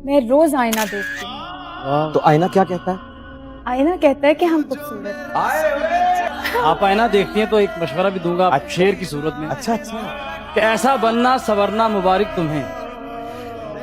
मैं रोज आईना देखती हूँ। तो आईना क्या कहता है? आईना कहता है कि हम खूबसूरत हैं। आप आईना देखती हैं तो एक मशवरा भी दूंगा शेर की सूरत में। अच्छा अच्छा। कि ऐसा बनना सवरना मुबारक तुम्हें,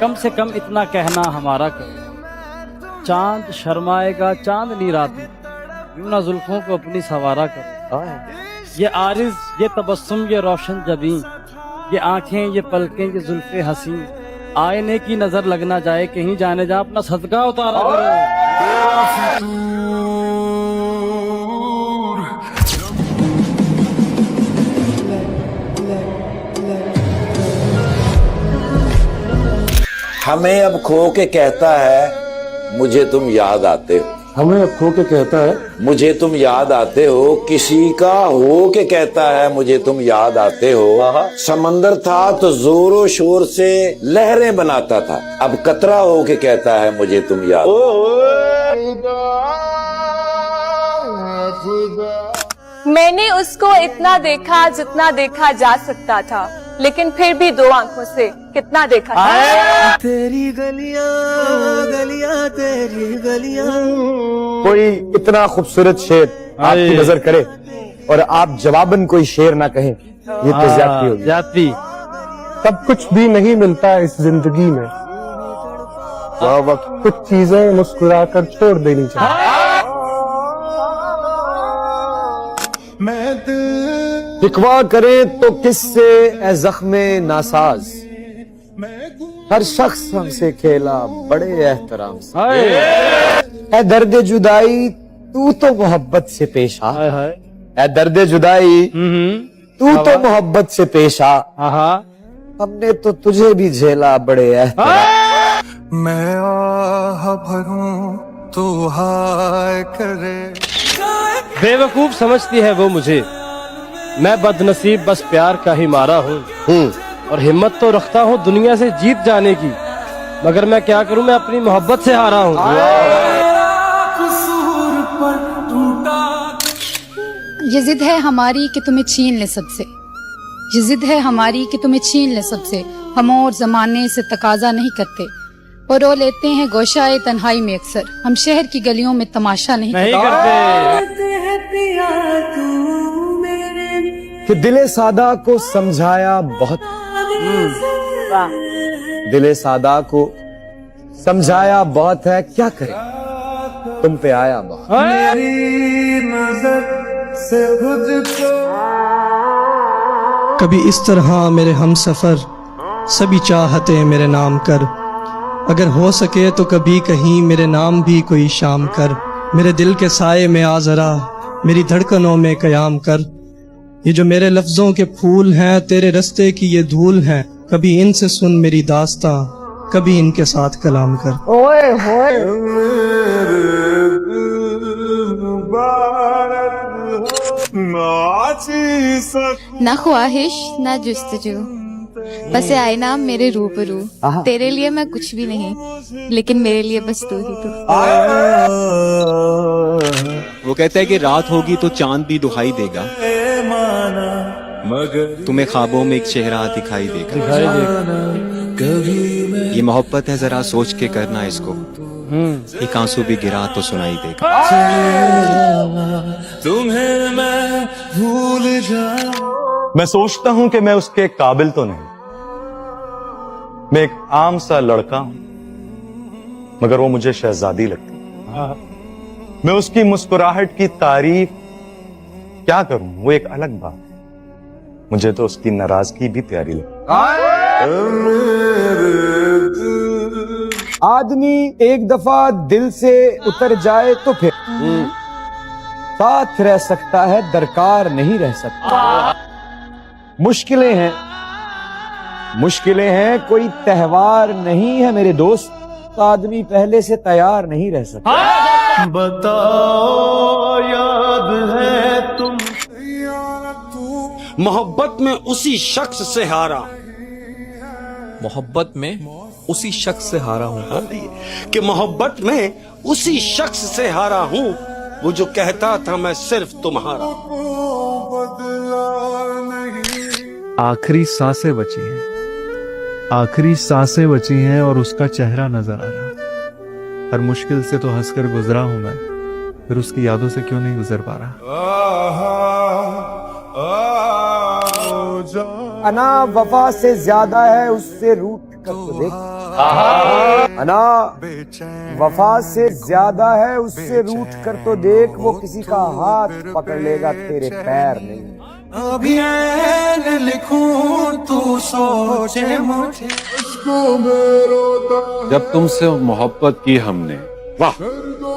कम से कम इतना कहना हमारा करो। चांद शर्माएगा चांदनी रात में, यूं ना जुल्फों को अपनी सवारा करो। ये आरिज ये तबस्सुम ये रोशन जबीं, ये आंखें ये पलकें ये जुल्फे हंसी, आईने की नजर लग ना जाए कहीं जाने जा अपना सदका उतारा करो। हमें अब खो के कहता है मुझे तुम याद आते हो। हमें अब खो के कहता है मुझे तुम याद आते हो। किसी का हो के कहता है मुझे तुम याद आते हो। समंदर था तो जोरों शोर से लहरें बनाता था, अब कतरा हो के कहता है मुझे तुम याद। मैंने उसको इतना देखा जितना देखा जा सकता था, लेकिन फिर भी दो आंखों से कितना देखा था। तेरी गलियां गलियां तेरी गलियां। कोई इतना खूबसूरत शेर आपकी नजर करे और आप जवाबन कोई शेर ना कहें, ये तो ज्यादती होगी। जाती सब कुछ भी नहीं मिलता इस जिंदगी में, वक्त कुछ चीजें मुस्कुराकर छोड़ देनी चाहिए। शिकवा करें तो किससे ए जख्मे नासाज, हर शख्स हमसे खेला बड़े एहतराम से। ए दर्द जुदाई तू तो मोहब्बत से पेश आ, ए दर्द जुदाई तू तो मोहब्बत से पेश आ, हमने तो तुझे भी झेला बड़े एहतराम। मैं आह भरूं तो हाय करे। बेवकूफ समझती है वो मुझे, मैं बदनसीब बस प्यार का ही मारा हूँ। और हिम्मत तो रखता हूँ दुनिया से जीत जाने की, मगर मैं क्या करूँ मैं अपनी मोहब्बत से हारा हूँ। ये जिद है हमारी कि तुम्हें छीन ले सबसे, ये जिद है हमारी कि तुम्हें छीन ले सबसे। हम और जमाने से तकाजा नहीं करते और रो लेते हैं गोशाए तन्हाई में अक्सर। हम शहर की गलियों में तमाशा नहीं करते। कि दिले सादा को समझाया बहुत, दिले सादा को समझाया बहुत है, क्या करे तुम पे आया बहुत। मेरी नजर से तुझको कभी इस तरह मेरे हम सफर, सभी चाहते मेरे नाम कर। अगर हो सके तो कभी कहीं मेरे नाम भी कोई शाम कर। मेरे दिल के साए में आ जरा, मेरी धड़कनों में कयाम कर। ये जो मेरे लफ्जों के फूल हैं तेरे रस्ते की ये धूल हैं, कभी इनसे सुन मेरी दास्तां, कभी इनके साथ कलाम कर। ओए होए ना ख्वाहिश ना जुस्तजू, बस ये आईना मेरे रूबरू। तेरे लिए मैं कुछ भी नहीं, लेकिन मेरे लिए बस तू ही तू। वो कहता है कि रात होगी तो चांद भी दुहाई देगा, तुम्हें ख्वाबों में एक चेहरा दिखाई देगा। ये मोहब्बत है जरा सोच के करना इसको, एक आंसू भी गिरा तो सुनाई देगा। तुम्हें मैं भूल जाऊं। मैं सोचता हूं कि मैं उसके काबिल तो नहीं, मैं एक आम सा लड़का हूं, मगर वो मुझे शहजादी लगती है। मैं उसकी मुस्कुराहट की तारीफ क्या करूं, वो एक अलग बात है। मुझे तो उसकी नाराजगी भी प्यारी लगती। आदमी एक दफा दिल से उतर जाए तो फिर साथ रह सकता है, दरकार नहीं रह सकता। मुश्किलें हैं, मुश्किलें हैं, कोई त्योहार नहीं है मेरे दोस्त। आदमी पहले से तैयार नहीं रह सकता। बताओ याद है तुम। मोहब्बत में उसी शख्स से हारा, मोहब्बत में उसी शख्स से हारा हूँ कि मोहब्बत में उसी शख्स से हारा हूँ, वो जो कहता था मैं सिर्फ तुम्हारा। आखिरी सांसें बची हैं, आखिरी सांसें बची हैं और उसका चेहरा नजर आ रहा। हर मुश्किल से तो हंसकर गुजरा हूं मैं, फिर उसकी यादों से क्यों नहीं गुजर पा रहा। अना वफा से ज्यादा है उससे रूठ कर तो देख। अना वफा से ज्यादा है उससे रूठ कर तो देख, वो किसी का हाथ पकड़ लेगा तेरे पैर नहीं। अभी लिखूं तू सोचे मुझे। जब तुमसे मोहब्बत की हमने, वाह,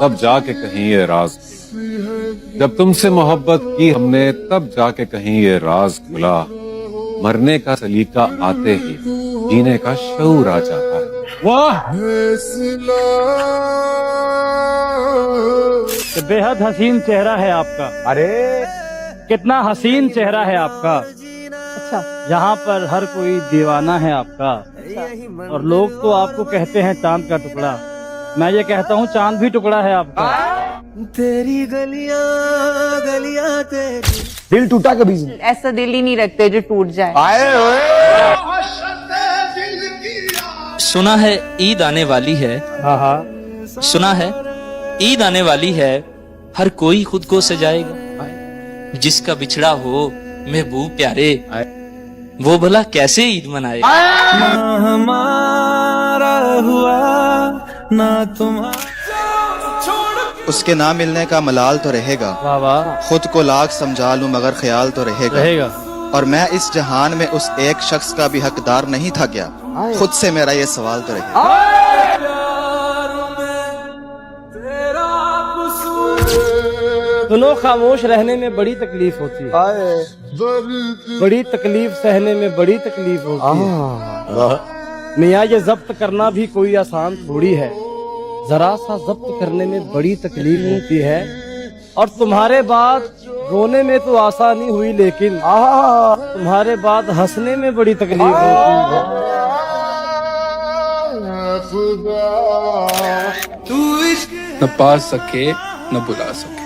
तब जाके कहीं ये राज। जब तुमसे मोहब्बत की हमने, तब जाके कहीं ये राज खुला। मरने का सलीका आते ही जीने का शऊर आ जाता है। वाह, बेहद हसीन चेहरा है आपका। अरे कितना हसीन चेहरा है आपका। अच्छा, यहाँ पर हर कोई दीवाना है आपका। और लोग तो आपको कहते हैं चांद का टुकड़ा, मैं ये कहता हूँ चांद भी टुकड़ा है आपका। तेरी गलियां गलियां तेरी। दिल टूटा कभी नहीं। ऐसा दिल ही नहीं रखते जो टूट जाए। सुना है ईद आने वाली है। सुना है ईद आने वाली है, हर कोई खुद को सजाएगा। जिसका बिछड़ा हो महबूब प्यारे, वो भला कैसे ईद मनाएगा। हमारा हुआ ना तुम्हारा। उसके ना मिलने का मलाल तो रहेगा। वाह वाह, खुद को लाख समझा लूं मगर ख्याल तो रहेगा। और मैं इस जहान में उस एक शख्स का भी हकदार नहीं था क्या, खुद से मेरा ये सवाल तो रहेगा। सुनो, खामोश रहने में बड़ी तकलीफ होती है, बड़ी तकलीफ सहने में बड़ी तकलीफ होती है। मियाँ, ये जब्त करना भी कोई आसान थोड़ी है। जरा सा जब्त करने में बड़ी तकलीफ होती है। और तुम्हारे बाद रोने में तो आसानी हुई, लेकिन तुम्हारे बाद हंसने में बड़ी तकलीफ होती है। न पा सके न बुला सके,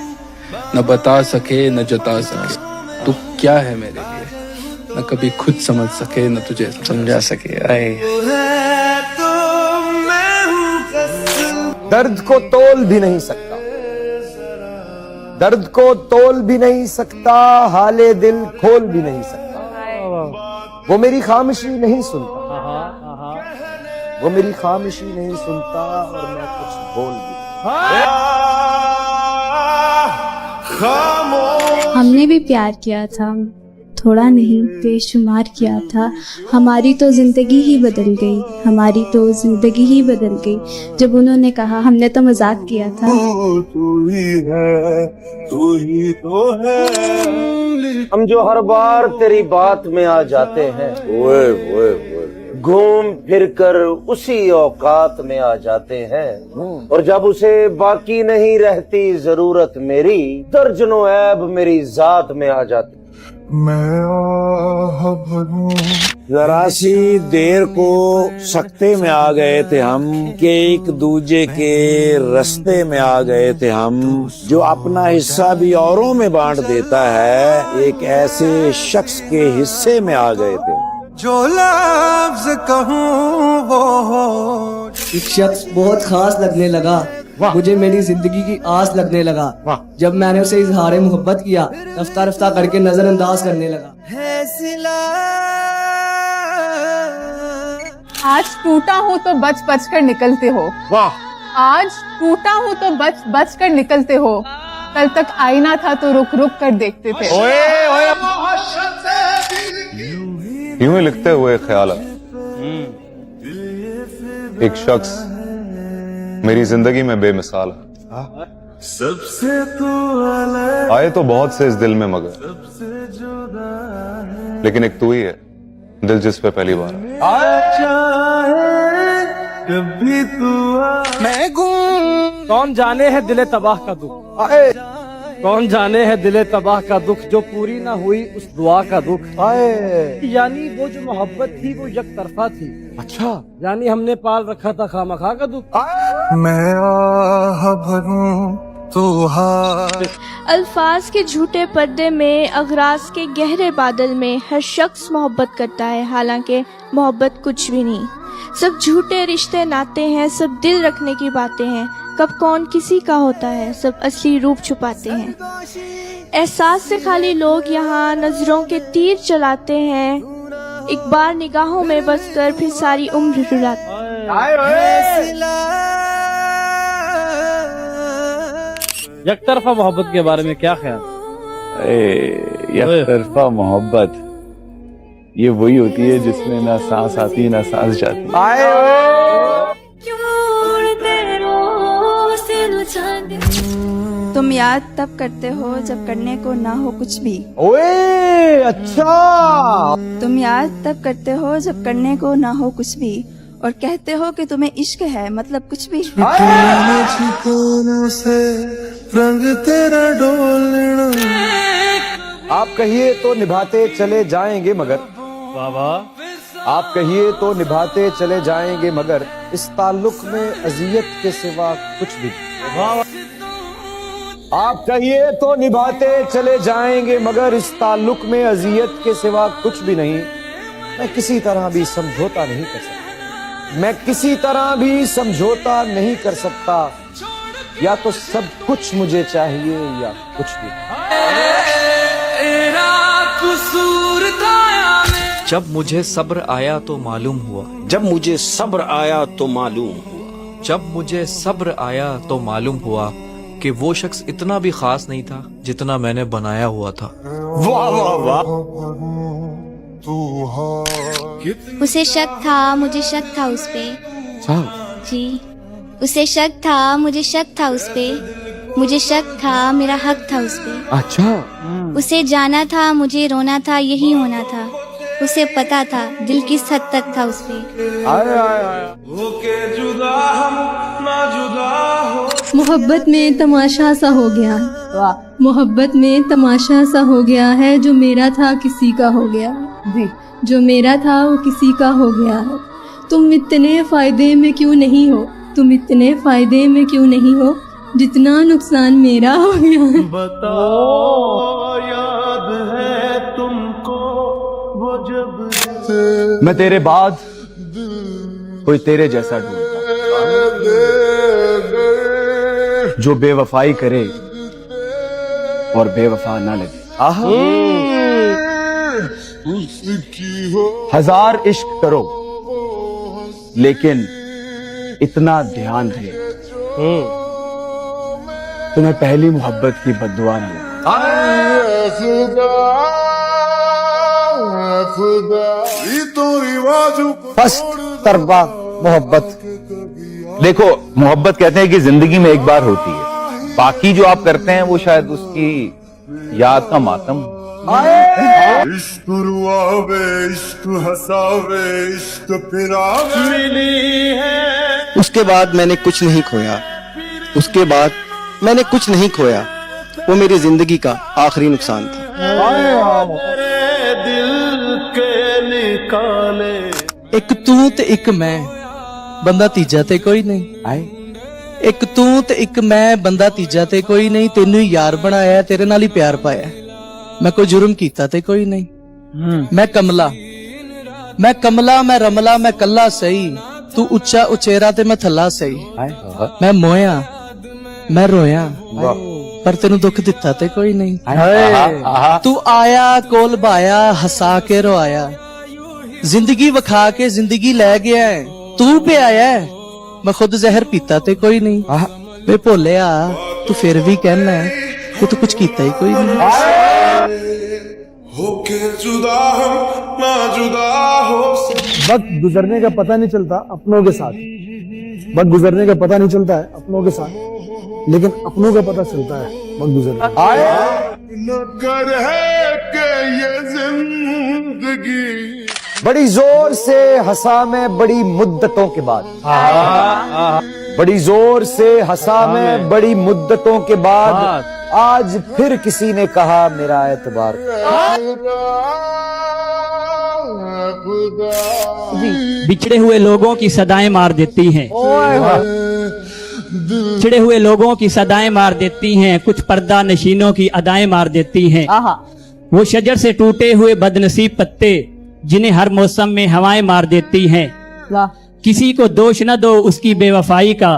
न बता सके न जता सके, तू क्या है मेरे लिए, न कभी खुद समझ सके न तुझे समझा सके। दर्द को तोल भी नहीं सकता, दर्द को तोल भी नहीं सकता, हाले दिल खोल भी नहीं सकता। वो मेरी खामोशी नहीं सुनता, वो मेरी खामोशी नहीं सुनता, और मैं कुछ बोल भी। हमने भी प्यार किया था, थोड़ा नहीं बेशुमार किया था। हमारी तो जिंदगी ही बदल गई, हमारी तो जिंदगी ही बदल गई। जब उन्होंने कहा हमने तो मजाक किया था। तू ही है, तू ही तो है। हम जो हर बार तेरी बात में आ जाते हैं, ओए ओए ओए, घूम फिर कर उसी औकात में आ जाते हैं। और जब उसे बाकी नहीं रहती जरूरत मेरी, दर्जनों ऐब मेरी जात में आ जाते। मैं भरूं। जरा सी देर को सकते में आ गए थे हम, के एक दूजे के रास्ते में आ गए थे हम। जो अपना हिस्सा भी औरों में बांट देता है, एक ऐसे शख्स के हिस्से में आ गए थे। जो लफ्ज कहूँ वो हो। एक शख्स बहुत खास लगने लगा, मुझे मेरी जिंदगी की आस लगने लगा। जब मैंने उसे इजहार मोहब्बत किया, रफ्ता रफ्ता करके नजरअंदाज करने लगा। आज टूटा हूँ तो बच बच कर निकलते हो। वाह, आज टूटा हूँ तो बच बच कर निकलते हो। कल तक आईना था तो रुक रुक कर देखते थे। यूं ही लिखते हुए ख्याल आया, एक शख्स मेरी जिंदगी में बेमिसाल है। सबसे तू अलग, आए तो बहुत से इस दिल में, मगर लेकिन एक तू ही है दिल जिस पे पहली बार कभी तू मैं कौन जाने है दिले तबाह का दुख, कौन जाने है दिले तबाह का दुख, जो पूरी ना हुई उस दुआ का दुख। यानी वो जो मोहब्बत थी वो एक तरफा थी। अच्छा, यानी हमने पाल रखा था खामखा का दुख। मैं आह भरूं अल्फाज के झूठे पर्दे में, अगराज के गहरे बादल में हर शख्स मोहब्बत करता है, हालांकि मोहब्बत कुछ भी नहीं। सब झूठे रिश्ते नाते हैं, सब दिल रखने की बातें हैं, कब कौन किसी का होता है, सब असली रूप छुपाते हैं। एहसास से खाली लोग यहाँ नजरों के तीर चलाते हैं, एक बार निगाहों में बसकर फिर सारी उम्र रुलाते हैं। यकतरफा मोहब्बत के बारे में क्या ख्याल? यकतरफा मोहब्बत ये वही होती है जिसमें ना सांस आती ना सांस जाती। तुम याद तब करते हो जब करने को ना हो कुछ भी। ओए अच्छा। तुम याद तब करते हो जब करने को ना हो कुछ भी, और कहते हो कि तुम्हें इश्क है, मतलब कुछ भी। रंग तेरा डोलना। आप कहिए तो निभाते चले जाएंगे मगर, बाबा आप कहिए तो निभाते चले जाएंगे मगर इस ताल्लुक में अजियत के सिवा कुछ भी। आप कहिए तो निभाते चले जाएंगे मगर इस ताल्लुक में अजियत के सिवा कुछ भी नहीं। मैं किसी तरह भी समझौता नहीं कर सकता, मैं किसी तरह भी समझौता नहीं कर सकता। या तो सब कुछ मुझे चाहिए या कुछ भी। जब मुझे सब्र आया तो मालूम हुआ, जब मुझे सब्र आया तो मालूम हुआ, जब मुझे सब्र आया तो मालूम हुआ कि वो शख्स इतना भी खास नहीं था जितना मैंने बनाया हुआ था। वाह वाह वाह। उसे शक था, मुझे शक था उस पे। जी, उसे शक था, मुझे शक था उस पे, मुझे शक था, मेरा हक था उस पे। अच्छा। उसे जाना था, मुझे रोना था, यही होना था। उसे पता था दिल किस हद तक था उस पे। मोहब्बत में तमाशा सा हो गया, मोहब्बत में तमाशा सा हो गया है, जो मेरा था किसी का हो गया है, जो मेरा था वो किसी का हो गया है। तुम इतने फायदे में क्यों नहीं हो, तुम इतने फायदे में क्यों नहीं हो, जितना नुकसान मेरा हो गया है। बताओ याद है तुमको वो जब मैं तेरे बाद कोई तेरे जैसा ढूंढता, जो बेवफाई करे और बेवफा ना लगे। आहा। हजार इश्क करो लेकिन इतना ध्यान दे तुम्हें पहली मोहब्बत की बद्दुआ न लगे। फर्स्ट तरबा मोहब्बत। देखो, मोहब्बत कहते हैं कि जिंदगी में एक बार होती है, बाकी जो आप करते हैं वो शायद उसकी याद का मातम। इश्क रुआवे, इश्क हसावे, इश्क फिरावे मिली है। उसके बाद मैंने कुछ नहीं खोया, उसके बाद मैंने कुछ नहीं खोया, वो मेरी जिंदगी का आखिरी नुकसान था। दिल के निकाले एक तू ते एक मैं, बंदा तीजा ते कोई नहीं। एक तू ते एक मैं, बंदा तीजा ते कोई नहीं। तेनू ही यार बनाया, तेरे नाल ही प्यार पाया। मैं कोई जुर्म कीता ते कोई नहीं। मैं कमला, मैं कमला, मैं रमला, मैं कल्ला सही। तू उच्चा उचेरा ते मैं थल्ला सही। मैं मोया, मैं रोया, पर तेनू दुख दिता ते कोई नहीं। तू आया कोल भाया, हंसा के रोआया, जिंदगी वखा के जिंदगी ले गया है। तू पे आया है, मैं खुद जहर पीता ते कोई नहीं। वे भोलिया, तू फिर भी कहना है कि तू कुछ कीता ही कोई नहीं। होके जुदा हम ना जुदा हो। वक्त गुजरने का पता नहीं चलता अपनों के साथ, वक्त गुजरने का पता नहीं चलता है अपनों के साथ, लेकिन अपनों का पता चलता है वक्त गुजरने। नगर है कि ये जिंदगी। बड़ी जोर से हंसा मैं बड़ी मुद्दतों के बाद, बड़ी जोर से हंसा मैं बड़ी मुद्दतों के बाद, आज फिर किसी ने कहा मेरा एतबार। बिछड़े हुए लोगों की सदाएं मार देती हैं, छिड़े हुए लोगों की सदाएं मार देती हैं, कुछ पर्दा नशीनों की अदाएं मार देती हैं। वो शजर से टूटे हुए बदनसीब पत्ते जिन्हें हर मौसम में हवाएं मार देती हैं। किसी को दोष न दो उसकी बेवफाई का,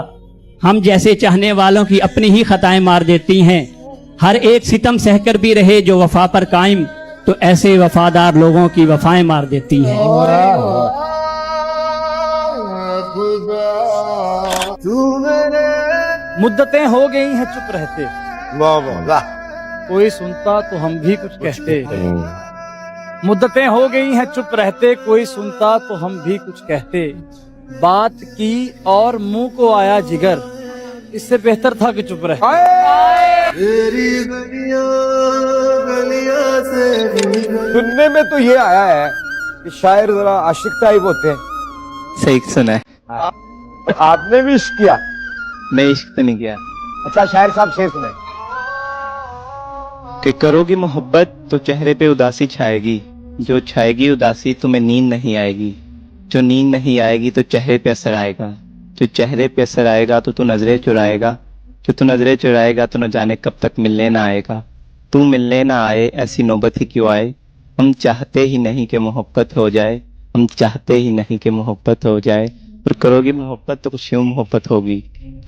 हम जैसे चाहने वालों की अपनी ही खताएं मार देती हैं। हर एक सितम सहकर भी रहे जो वफा पर कायम, तो ऐसे वफादार लोगों की वफाएं मार देती हैं। मुद्दतें हो गई हैं चुप रहते, वाह वाह, कोई सुनता तो हम भी कुछ कहते। मुद्दतें हो गई हैं चुप रहते, कोई सुनता तो हम भी कुछ कहते। बात की और मुंह को आया जिगर, इससे बेहतर था कि चुप रहे। सुनने में तो ये आया है कि शायर जरा आशिक टाइप होते हैं। सही सुना है। आपने भी इश्क किया? मैं इश्क तो नहीं किया। अच्छा, शायर साहब शेर सुनाए। कि करोगी मोहब्बत तो चेहरे पे उदासी छाएगी, जो छाएगी उदासी तुम्हें नींद नहीं आएगी, जो नींद नहीं आएगी तो चेहरे पे असर आएगा, जो चेहरे पे असर आएगा तो तू नजरें चुराएगा, जो तू नजरें चुराएगा तो न जाने कब तक मिलने ना आएगा। तू मिलने ना आए ऐसी नौबत ही क्यों आए, हम चाहते ही नहीं कि मोहब्बत हो जाए, हम चाहते ही नहीं कि मोहब्बत हो जाए। और करोगी मोहब्बत तो कुछ यूं मोहब्बत होगी,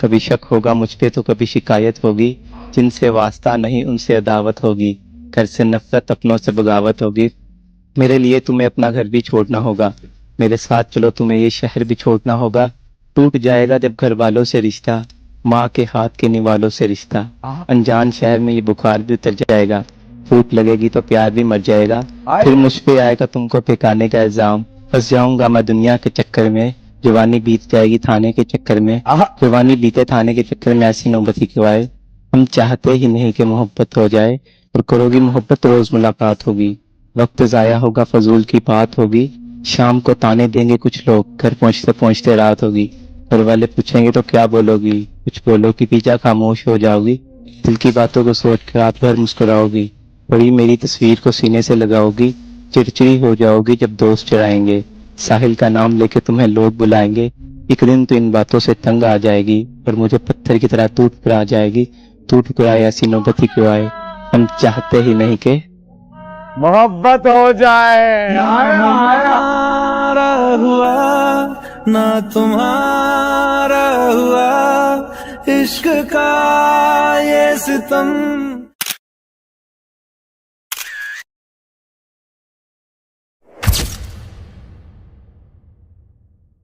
कभी शक होगा मुझ पे तो कभी शिकायत होगी, जिनसे वास्ता नहीं उनसे अदावत होगी, घर से नफरत अपनों से बगावत होगी। मेरे लिए तुम्हें अपना घर भी छोड़ना होगा, मेरे साथ चलो तुम्हें ये शहर भी छोड़ना होगा। टूट जाएगा जब घर वालों से रिश्ता, माँ के हाथ के निवालों से रिश्ता, अनजान शहर में ये बुखार भी उतर जाएगा, फूट लगेगी तो प्यार भी मर जाएगा। फिर मुझ पे आएगा तुमको फेंकाने का इल्जाम, फंस जाऊंगा मैं दुनिया के चक्कर में, जवानी बीत जाएगी थाने के चक्कर में, जवानी बीते थाने के चक्कर में ऐसी नौबत ही क्यों आए। हम चाहते ही नहीं कि मोहब्बत हो जाए, और करोगी मोहब्बत रोज मुलाकात होगी, वक्त जाया होगा फजूल की बात होगी। शाम को ताने देंगे कुछ लोग, घर पहुंचते पहुंचते रात होगी, घर वाले पूछेंगे तो क्या बोलोगी, कुछ बोलो कि पीछा खामोश हो जाओगी, दिल की बातों को सोच कर रात भर मुस्कुराओगी, बड़ी मेरी तस्वीर को सीने से लगाओगी, चिड़चिड़ी हो जाओगी जब दोस्त चढ़ाएंगे, साहिल का नाम लेके तुम्हें लोग बुलाएंगे। एक दिन तो इन बातों से तंग आ जाएगी, और मुझे पत्थर की तरह टूट कर आ जाएगी। टूट कर आए ऐसी नौबत ही क्यों आए, हम चाहते ही नहीं के मोहब्बत हो जाए। हमारा हुआ ना तुम्हारा हुआ, इश्क का ये सितम